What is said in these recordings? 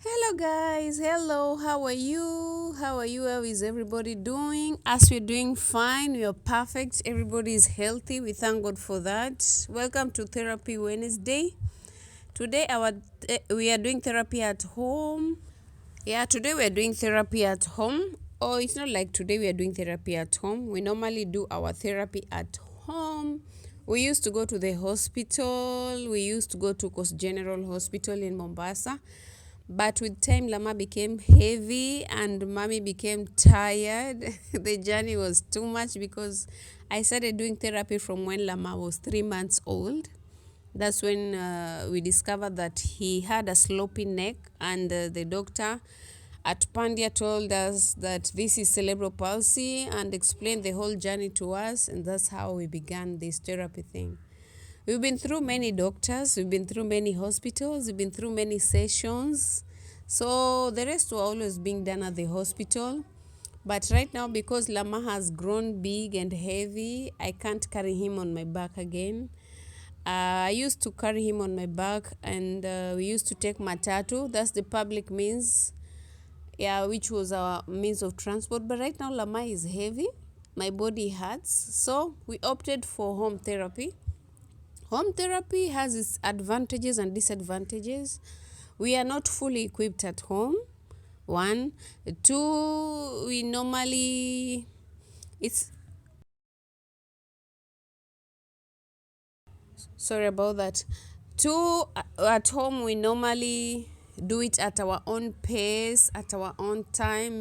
Hello, guys. Hello. How are you? How are you? How is everybody doing? As we're doing fine, we are perfect. Everybody is healthy. We thank God for that. Welcome to Therapy Wednesday. Today, we are doing therapy at home. Yeah, today we are doing therapy at home. Oh, it's not like today we are doing therapy at home. We normally do our therapy at home. We used to go to the hospital. We used to go to Coast General Hospital in Mombasa. But with time, Lama became heavy and Mommy became tired. The journey was too much because I started doing therapy from when Lama was 3 months old. That's when we discovered that he had a slopy neck, and the doctor at Pandya told us that this is cerebral palsy and explained the whole journey to us, and that's how we began this therapy thing. We've been through many doctors, we've been through many hospitals, we've been through many sessions. So the rest were always being done at the hospital. But right now, because Lama has grown big and heavy, I can't carry him on my back again. I used to carry him on my back, and we used to take matatu. That's the public means, yeah, which was our means of transport. But right now, Lama is heavy. My body hurts. So we opted for home therapy. Home therapy has its advantages and disadvantages. We are not fully equipped at home. One. Two, we normally, it's, sorry about that. Two, at home, we normally do it at our own pace, at our own time.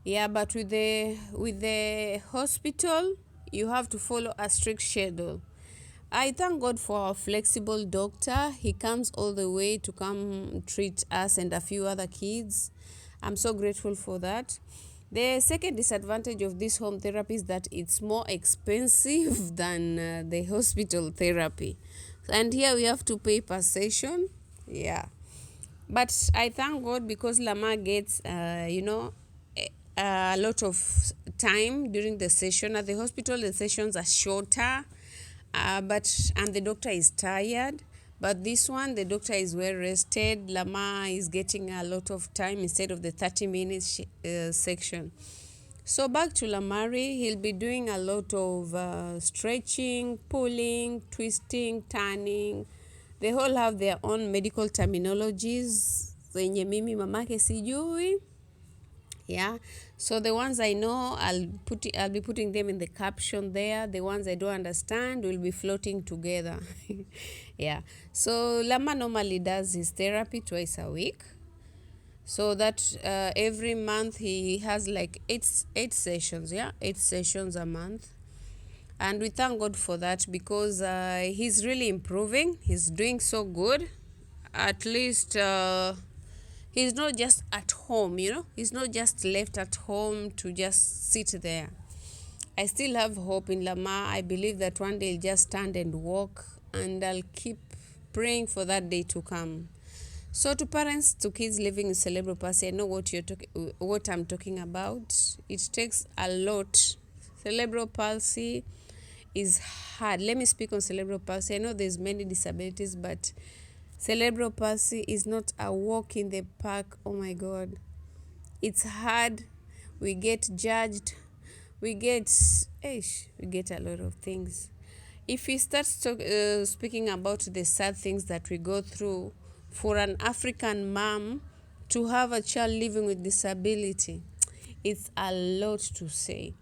Yeah, but with the hospital, you have to follow a strict schedule. I thank God for our flexible doctor. He comes all the way to come treat us and a few other kids. I'm so grateful for that. The second disadvantage of this home therapy is that it's more expensive than the hospital therapy. And here we have to pay per session. Yeah. But I thank God because Lama gets, a lot of time during the session. At the hospital, the sessions are shorter, and the doctor is tired. But this one, the doctor is well rested. Lama is getting a lot of time instead of the 30 minutes section. So back to Lamari, he'll be doing a lot of stretching, pulling, twisting, turning. They all have their own medical terminologies zenye mimi mamake sijui. Yeah, so the ones I know, I'll be putting them in the caption there. The ones I don't understand will be floating together. Yeah, so Lama normally does his therapy twice a week, so that every month he has like eight sessions. Yeah, 8 sessions a month. And we thank God for that because he's really improving. He's doing so good. At least he's not just at home. He's not just left at home to just sit there. I still have hope in Lama. I believe that one day he'll just stand and walk, and I'll keep praying for that day to come. So to parents, to kids living in cerebral palsy, I know what I'm talking about. It takes a lot. Cerebral palsy is hard. Let me speak on cerebral palsy. I know there's many disabilities, but cerebral palsy is not a walk in the park. Oh my God. It's hard. We get judged. We get a lot of things. If we start speaking about the sad things that we go through, for an African mom to have a child living with disability, it's a lot to say.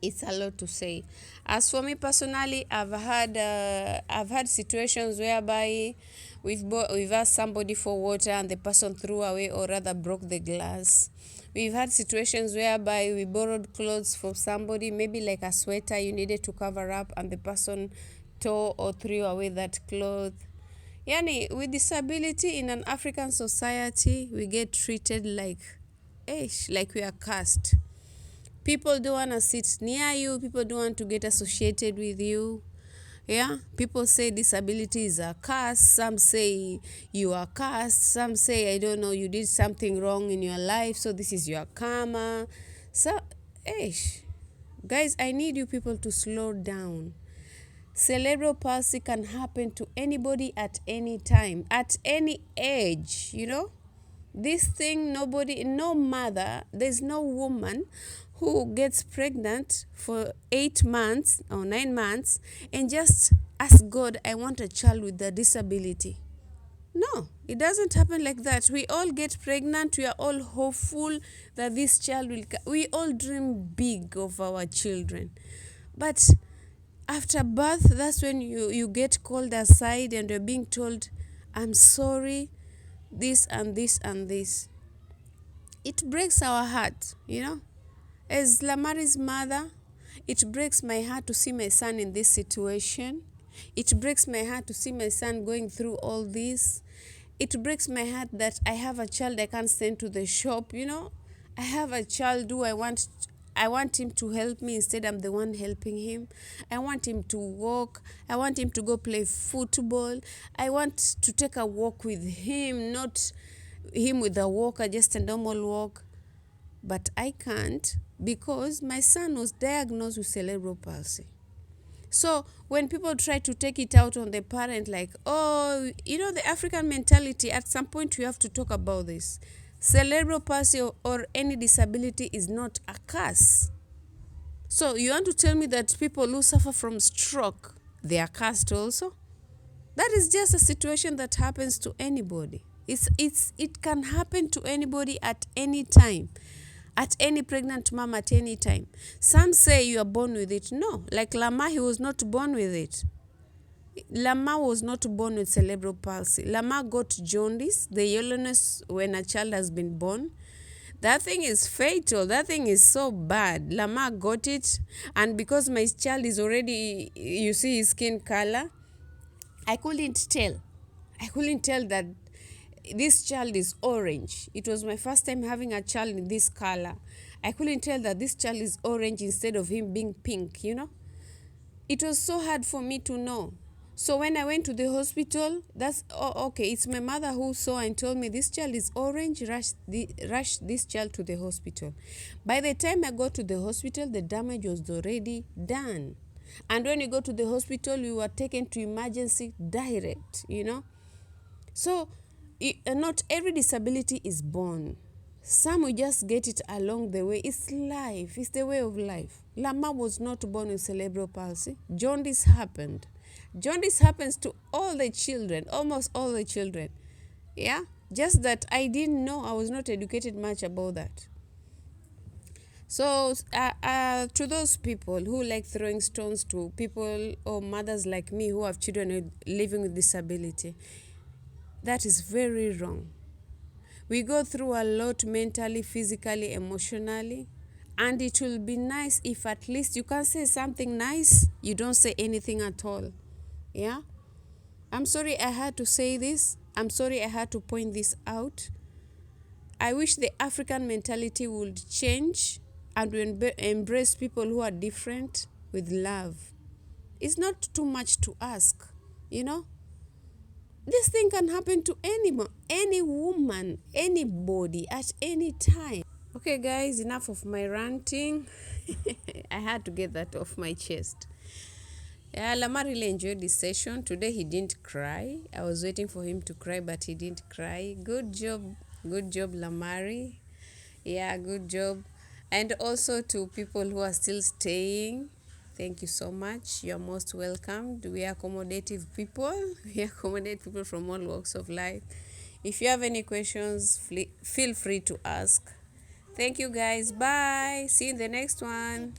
It's a lot to say. As for me personally, I've had situations whereby we've asked somebody for water and the person threw away or rather broke the glass. We've had situations whereby we borrowed clothes from somebody, maybe like a sweater you needed to cover up, and the person tore or threw away that cloth. Yani, with disability in an African society, we get treated like we are cursed. People don't want to sit near you. People don't want to get associated with you. Yeah, people say disability is a curse. Some say you are cursed. Some say, I don't know, you did something wrong in your life, so this is your karma. So, guys, I need you people to slow down. Cerebral palsy can happen to anybody at any time, at any age. This thing, nobody, no mother, there's no woman who gets pregnant for 8 months or 9 months and just ask God, I want a child with a disability. No, it doesn't happen like that. We all get pregnant. We are all hopeful that this child will we all dream big of our children. But after birth, that's when you get called aside and you're being told, I'm sorry, this and this and this. It breaks our heart, you know. As LAMAR'S mother, it breaks my heart to see my son in this situation. It breaks my heart to see my son going through all this. It breaks my heart that I have a child I can't send to the shop, you know. I have a child who I want him to help me, instead I'm the one helping him. I want him to walk. I want him to go play football. I want to take a walk with him, not him with a walker, just a normal walk. But I can't because my son was diagnosed with cerebral palsy. So when people try to take it out on the parent, like, oh, you know, the African mentality, at some point we have to talk about this. Cerebral palsy or any disability is not a curse. So you want to tell me that people who suffer from stroke, they are cursed also? That is just a situation that happens to anybody. It can happen to anybody at any time. At any pregnant mom at any time. Some say you are born with it. No, like Lama, he was not born with it. Lama was not born with cerebral palsy. Lama got jaundice, the yellowness when a child has been born. That thing is fatal. That thing is so bad. Lama got it, and because my child is already, you see his skin color, I couldn't tell. I couldn't tell that this child is orange. It was my first time having a child in this color. I couldn't tell that this child is orange instead of him being pink, you know. It was so hard for me to know. So when I went to the hospital, okay, it's my mother who saw and told me this child is orange, rush this child to the hospital. By the time I got to the hospital, the damage was already done. And when you go to the hospital, you were taken to emergency direct, you know. So not every disability is born. Some will just get it along the way. It's life. It's the way of life. Lama was not born with cerebral palsy. Jaundice happened. Jaundice happens to all the children, almost all the children. Yeah? Just that I didn't know. I was not educated much about that. So to those people who like throwing stones to people or mothers like me who have children living with disability, that is very wrong. We go through a lot mentally, physically, emotionally, and it will be nice if at least you can say something nice. You don't say anything at all. Yeah? I'm sorry I had to say this. I'm sorry I had to point this out. I wish the African mentality would change and embrace people who are different with love. It's not too much to ask, you know? This thing can happen to any woman, anybody, at any time. Okay, guys, enough of my ranting. I had to get that off my chest. Yeah, Lama really enjoyed this session. Today he didn't cry. I was waiting for him to cry, but he didn't cry. Good job. Good job, Lamari. Yeah, good job. And also to people who are still staying, thank you so much. You're most welcomed. We are accommodative people. We accommodate people from all walks of life. If you have any questions, feel free to ask. Thank you, guys. Bye. See you in the next one.